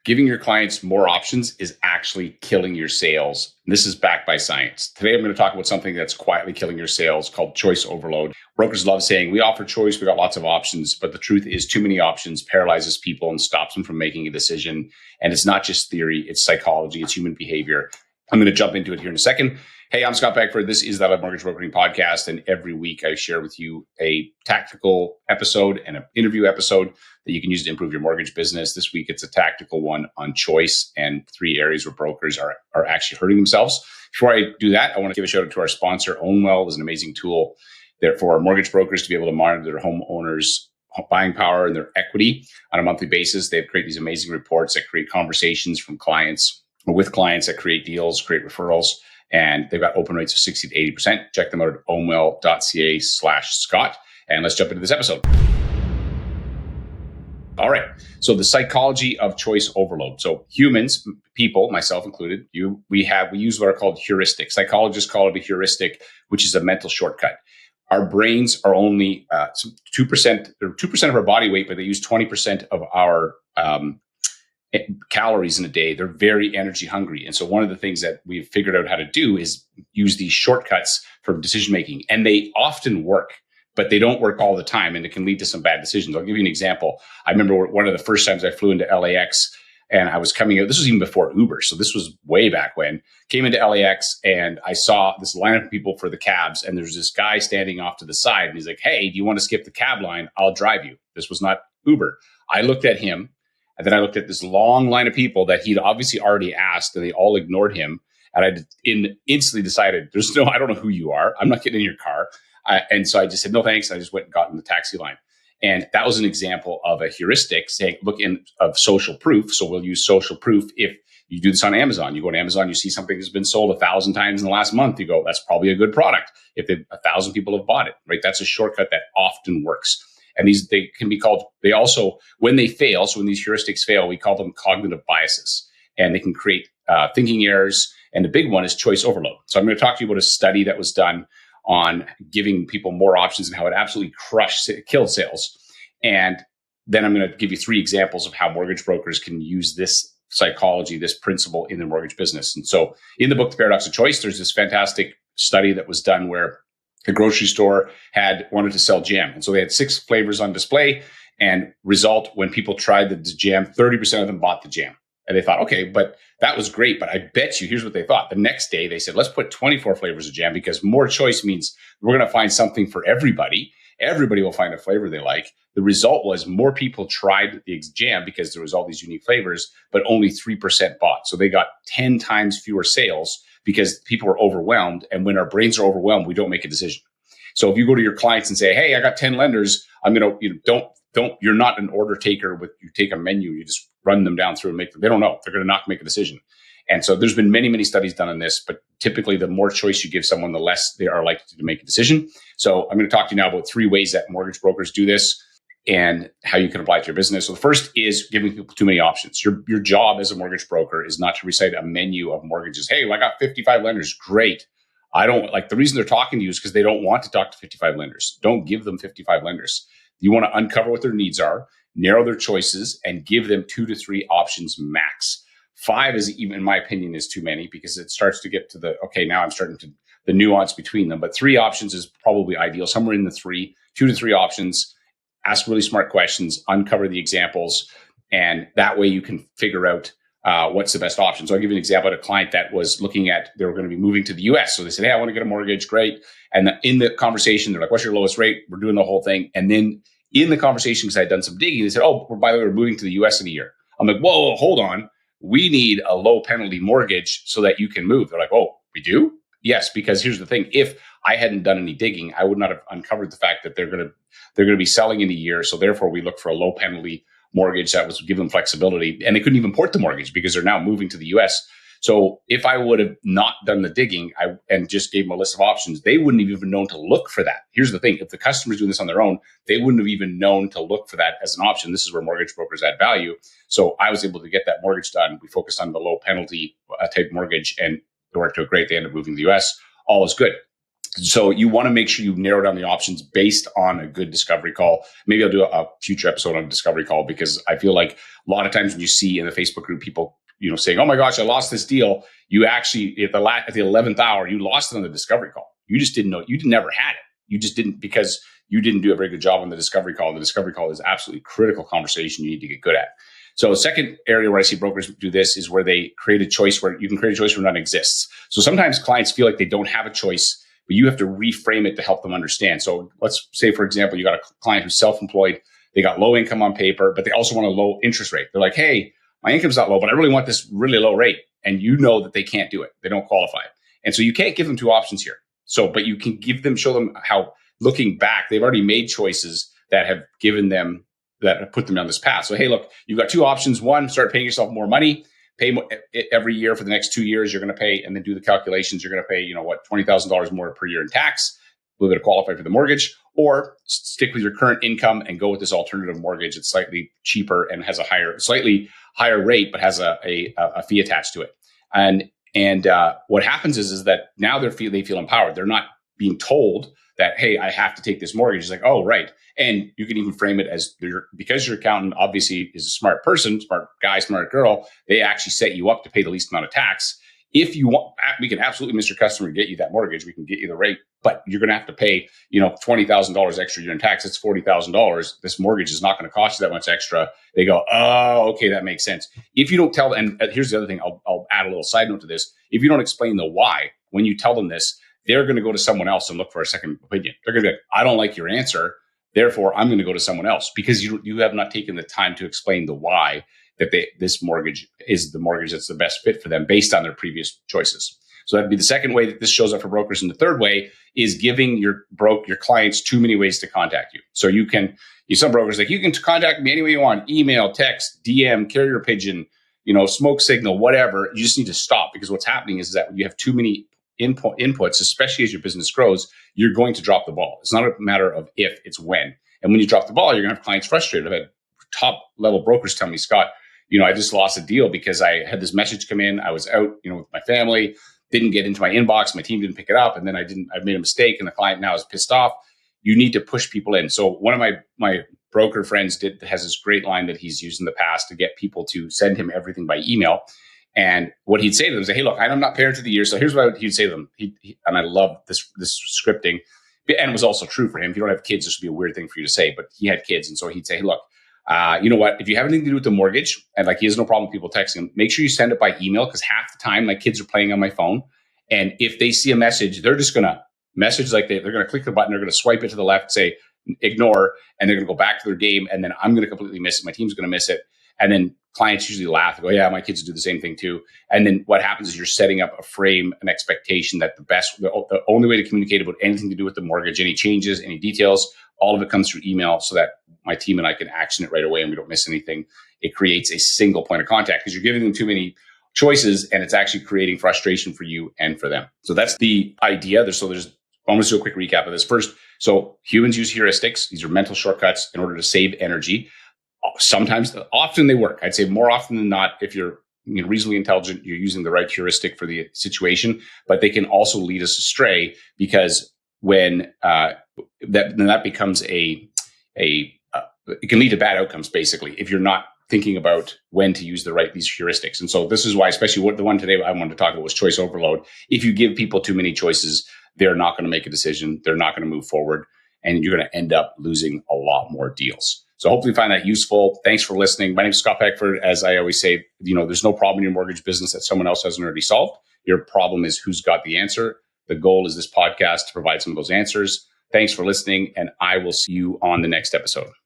Giving your clients more options is actually killing your sales. This is backed by science. Today, I'm going to talk about something that's quietly killing your sales called choice overload. Brokers love saying, we offer choice, we got lots of options, but the truth is too many options paralyzes people and stops them from making a decision. And it's not just theory, it's psychology, it's human behavior. I'm going to jump into it here in a second. Hey, I'm Scott Beckford. This is the Love Mortgage Brokering Podcast. And every week I share with you a tactical episode and an interview episode that you can use to improve your mortgage business. This week, it's a tactical one on choice and 3 areas where brokers are actually hurting themselves. Before I do that, I want to give a shout out to our sponsor. Ownwell is an amazing tool there for mortgage brokers to be able to monitor their homeowners' buying power and their equity on a monthly basis. They create these amazing reports that create conversations from clients or with clients that create deals, create referrals. And they've got open rates of 60 to 80%. Check them out at ownwell.ca/Scott. And let's jump into this episode. All right. So the psychology of choice overload. So humans, people, myself included, we use what are called heuristics. Psychologists call it a heuristic, which is a mental shortcut. Our brains are only 2%, or 2% of our body weight, but they use 20% of our calories in a day. They're very energy hungry. And so one of the things that we've figured out how to do is use these shortcuts for decision making. And they often work, but they don't work all the time, and it can lead to some bad decisions. I'll give you an example. I remember one of the first times I flew into LAX and I was coming out, this was even before Uber. So this was way back when. Came into LAX and I saw this line of people for the cabs, and there's this guy standing off to the side and he's like, hey, do you want to skip the cab line? I'll drive you. This was not Uber. I looked at him, and then I looked at this long line of people that he'd obviously already asked, and they all ignored him. And I instantly decided, I don't know who you are. I'm not getting in your car. And so I just said, no, thanks. I just went and got in the taxi line. And that was an example of a heuristic saying, of social proof. So we'll use social proof. If you do this on Amazon, you go to Amazon, you see something that's been sold 1,000 times in the last month, you go, that's probably a good product. If 1,000 people have bought it, right? That's a shortcut that often works. And they can be called, when they fail, so when these heuristics fail, we call them cognitive biases. And they can create thinking errors. And the big one is choice overload. So I'm going to talk to you about a study that was done on giving people more options and how it absolutely killed sales. And then I'm going to give you 3 examples of how mortgage brokers can use this psychology, this principle in their mortgage business. And so in the book, The Paradox of Choice, there's this fantastic study that was done where the grocery store wanted to sell jam. And so they had 6 flavors on display, and result, when people tried the jam, 30% of them bought the jam. And they thought, okay, but that was great. But I bet you, here's what they thought. The next day they said, let's put 24 flavors of jam, because more choice means we're going to find something for everybody. Everybody will find a flavor they like. The result was more people tried the jam because there was all these unique flavors, but only 3% bought. So they got 10 times fewer sales because people were overwhelmed. And when our brains are overwhelmed, we don't make a decision. So if you go to your clients and say, hey, I got 10 lenders, you're not an order taker you take a menu, you just run them down through and they don't know. They're going to not make a decision. And so there's been many, many studies done on this, but typically the more choice you give someone, the less they are likely to make a decision. So I'm going to talk to you now about 3 ways that mortgage brokers do this and how you can apply it to your business. So the first is giving people too many options. Your job as a mortgage broker is not to recite a menu of mortgages. Hey, I got 55 lenders. Great. The reason they're talking to you is because they don't want to talk to 55 lenders. Don't give them 55 lenders. You want to uncover what their needs are, narrow their choices, and give them 2 to 3 options max. 5 is, even in my opinion, is too many, because it starts to get to now I'm starting to the nuance between them. But 3 options is probably ideal, somewhere in the 2 to 3 options. Ask really smart questions, uncover the examples, and that way you can figure out what's the best option. So I'll give you an example of a client that was looking at, they were going to be moving to the US. So they said, hey, I want to get a mortgage. Great. And in the conversation, they're like, what's your lowest rate? We're doing the whole thing. And then in the conversation, because I had done some digging, they said, oh, by the way, we're moving to the US in a year. I'm like, whoa, hold on. We need a low penalty mortgage so that you can move. They're like, oh, we do? Yes, because here's the thing. If I hadn't done any digging, I would not have uncovered the fact that they're going to be selling in a year. So therefore, we look for a low penalty mortgage that was give them flexibility. And they couldn't even port the mortgage because they're now moving to the US. So if I would have not done the digging and just gave them a list of options, they wouldn't have even known to look for that. Here's the thing. If the customer's doing this on their own, they wouldn't have even known to look for that as an option. This is where mortgage brokers add value. So I was able to get that mortgage done. We focused on the low penalty type mortgage, and it worked out great. They ended up moving to the US. All is good. So you want to make sure you narrow down the options based on a good discovery call. Maybe I'll do a future episode on a discovery call, because I feel like a lot of times when you see in the Facebook group people, saying, "Oh my gosh, I lost this deal," you actually at the 11th hour you lost it on the discovery call. You just didn't know. You never had it. You just didn't, because you didn't do a very good job on the discovery call. The discovery call is absolutely critical conversation you need to get good at. So a second area where I see brokers do this is where they create a choice where you can create a choice where none exists. So sometimes clients feel like they don't have a choice, but you have to reframe it to help them understand. So let's say, for example, you got a client who's self-employed. They got low income on paper, but they also want a low interest rate. They're like, "Hey, my income's not low, but I really want this really low rate." And you know that they can't do it. They don't qualify. And so you can't give them two options here. So, but you can show them how, looking back, they've already made choices that have put them on this path. So, hey, look, you've got two options. One, start paying yourself more money. Pay more, every year for the next 2 years. You're going to pay, and then do the calculations. You're going to pay, $20,000 more per year in tax. A little bit to qualify for the mortgage, or stick with your current income and go with this alternative mortgage. It's slightly cheaper and has a slightly higher rate, but has a fee attached to it. And what happens is that now they feel empowered. They're not being told that, "Hey, I have to take this mortgage." It's like, "Oh, right." And you can even frame it as, because your accountant obviously is a smart person, smart guy, smart girl, they actually set you up to pay the least amount of tax. If you want, we can absolutely, Mr. Customer, get you that mortgage. We can get you the rate, but you're going to have to pay, $20,000 extra a year in tax. It's $40,000. This mortgage is not going to cost you that much extra. They go, "Oh, okay, that makes sense." If you don't tell, and here's the other thing, I'll add a little side note to this. If you don't explain the why, when you tell them this, they're going to go to someone else and look for a second opinion. They're going to be like, "I don't like your answer, therefore I'm going to go to someone else," because you have not taken the time to explain the why, that this mortgage is the mortgage that's the best fit for them based on their previous choices. So that'd be the second way that this shows up for brokers. And the third way is giving your clients too many ways to contact you. So some brokers, like, "You can contact me any way you want: email, text, DM, carrier pigeon, smoke signal, whatever." You just need to stop, because what's happening is that when you have too many inputs, especially as your business grows, you're going to drop the ball. It's not a matter of if, it's when. And when you drop the ball, you're going to have clients frustrated. I've had top level brokers tell me, "Scott, I just lost a deal because I had this message come in. I was out, with my family, didn't get into my inbox. My team didn't pick it up. And then I made a mistake, and the client now is pissed off." You need to push people in. So one of my broker friends has this great line that he's used in the past to get people to send him everything by email. And what he'd say to them is, "Hey, look, I'm not parent of the year." So here's what he'd say to them. And I love this scripting. And it was also true for him. If you don't have kids, this would be a weird thing for you to say, but he had kids. And so he'd say, "Hey, look, you know what? If you have anything to do with the mortgage," and he has no problem with people texting him, "make sure you send it by email, because half the time my kids are playing on my phone. And if they see a message, they're just going to message, they're going to click the button, they're going to swipe it to the left, say ignore, and they're going to go back to their game. And then I'm going to completely miss it. My team's going to miss it." And then clients usually laugh and go, "Yeah, my kids do the same thing too." And then what happens is you're setting up a frame, an expectation that the only way to communicate about anything to do with the mortgage, any changes, any details, all of it comes through email, so that my team and I can action it right away and we don't miss anything. It creates a single point of contact, because you're giving them too many choices, and it's actually creating frustration for you and for them. So that's the idea. I'm going to do a quick recap of this. First, so humans use heuristics. These are mental shortcuts in order to save energy. Often they work. I'd say more often than not, if you're reasonably intelligent, you're using the right heuristic for the situation, but they can also lead us astray, because when that becomes it can lead to bad outcomes, basically, if you're not thinking about when to use these heuristics. And so this is why, especially the one today I wanted to talk about was choice overload. If you give people too many choices, they're not going to make a decision. They're not going to move forward, and you're going to end up losing a lot more deals. So hopefully you find that useful. Thanks for listening. My name is Scott Peckford. As I always say, there's no problem in your mortgage business that someone else hasn't already solved. Your problem is who's got the answer. The goal is this podcast to provide some of those answers. Thanks for listening, and I will see you on the next episode.